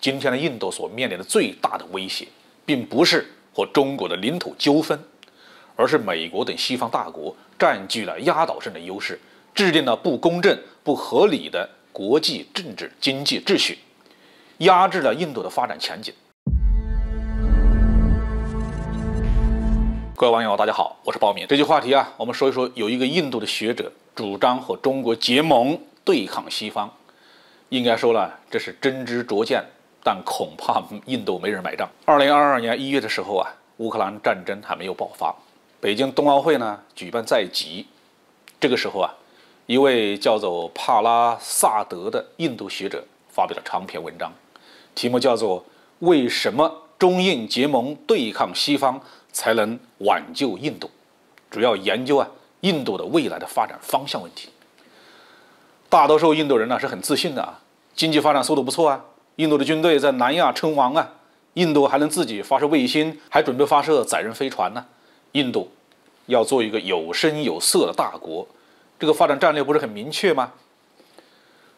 今天的印度所面临的最大的威胁，并不是和中国的领土纠纷，而是美国等西方大国占据了压倒性的优势，制定了不公正、不合理的国际政治经济秩序，压制了印度的发展前景。各位网友，大家好，我是鲍明。这期话题我们说一说，有一个印度的学者主张和中国结盟对抗西方。应该说了，这是真知灼见，但恐怕印度没人买账。2022年1月的时候乌克兰战争还没有爆发，北京冬奥会呢举办在即。这个时候一位叫做帕拉萨德的印度学者发表了长篇文章，题目叫做《为什么中印结盟对抗西方才能挽救印度》，主要研究印度的未来的发展方向问题。大多数印度人是很自信的经济发展速度不错印度的军队在南亚称王印度还能自己发射卫星，还准备发射载人飞船呢。印度要做一个有声有色的大国，这个发展战略不是很明确吗？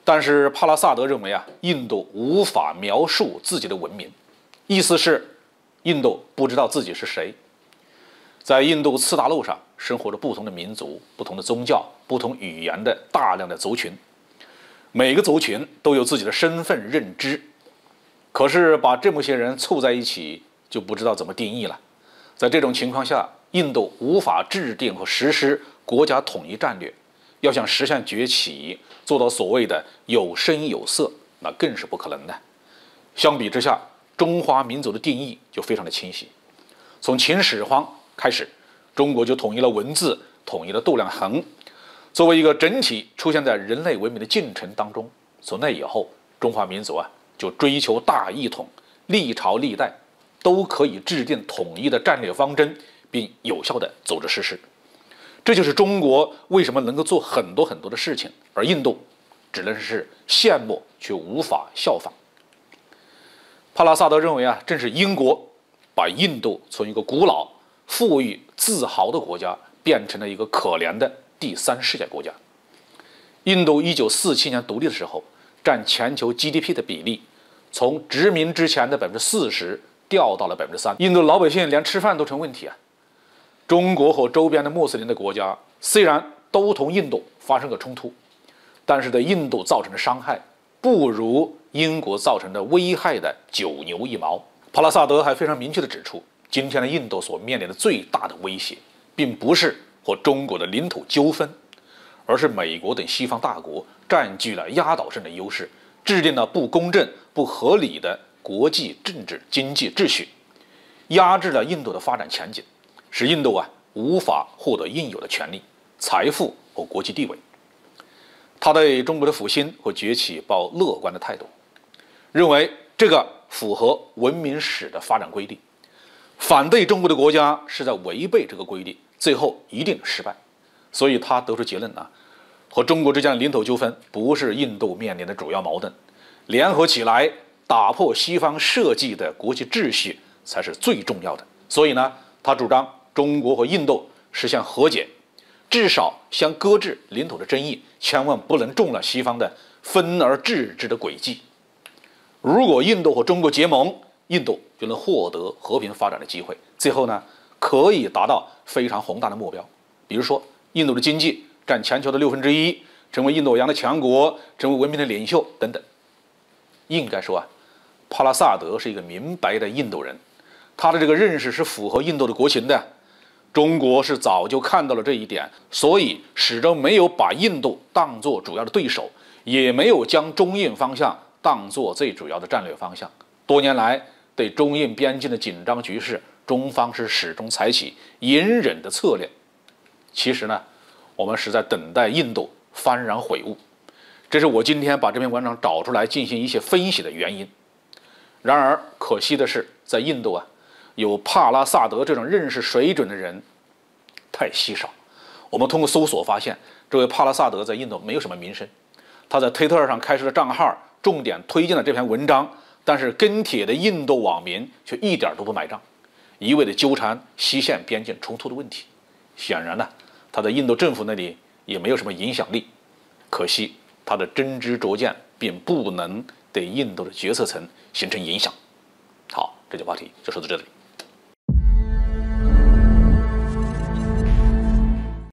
但是帕拉萨德认为印度无法描述自己的文明，意思是印度不知道自己是谁。在印度次大陆上生活着不同的民族、不同的宗教、不同语言的大量的族群，每个族群都有自己的身份认知，可是把这么些人凑在一起就不知道怎么定义了。在这种情况下，印度无法制定和实施国家统一战略，要想实现崛起，做到所谓的有声有色，那更是不可能的。相比之下，中华民族的定义就非常的清晰。从秦始皇开始，中国就统一了文字，统一了度量衡，作为一个整体出现在人类文明的进程当中。从那以后，中华民族就追求大一统，历朝历代都可以制定统一的战略方针，并有效地组织实施。这就是中国为什么能够做很多很多的事情，而印度只能是羡慕却无法效仿。帕拉萨德认为正是英国把印度从一个古老、富裕、自豪的国家变成了一个可怜的第三世界国家。印度1947年独立的时候，占全球 GDP 的比例从殖民之前的40%掉到了3%。印度老百姓连吃饭都成问题中国和周边的穆斯林的国家虽然都同印度发生过冲突，但是对印度造成的伤害不如英国造成的危害的9牛1毛。帕拉萨德还非常明确地指出，今天的印度所面临的最大的威胁，并不是和中国的领土纠纷，而是美国等西方大国占据了压倒性的优势，制定了不公正、不合理的国际政治经济秩序，压制了印度的发展前景，使印度无法获得应有的权利、财富和国际地位。他对中国的复兴和崛起抱乐观的态度，认为这个符合文明史的发展规律。反对中国的国家是在违背这个规律，最后一定失败。所以他得出结论和中国之间的领土纠纷不是印度面临的主要矛盾，联合起来打破西方设计的国际秩序才是最重要的。所以他主张中国和印度实现和解，至少相搁置领土的争议，千万不能中了西方的分而治之的诡计。如果印度和中国结盟，印度就能获得和平发展的机会，最后可以达到非常宏大的目标，比如说印度的经济占全球的1/6，成为印度洋的强国，成为文明的领袖等等。应该说帕拉萨德是一个明白的印度人，他的这个认识是符合印度的国情的。中国是早就看到了这一点，所以始终没有把印度当作主要的对手，也没有将中印方向当作最主要的战略方向。多年来，对中印边境的紧张局势，中方是始终采取隐忍的策略。其实我们是在等待印度幡然悔悟，这是我今天把这篇文章找出来进行一些分析的原因。然而可惜的是，在印度有帕拉萨德这种认识水准的人太稀少。我们通过搜索发现，这位帕拉萨德在印度没有什么名声，他在推特上开设了账号，重点推荐了这篇文章，但是跟帖的印度网民却一点都不买账，一味的纠缠西线边境冲突的问题。显然他在印度政府那里也没有什么影响力。可惜他的真知灼见并不能对印度的决策层形成影响。好，这节话题就说到这里。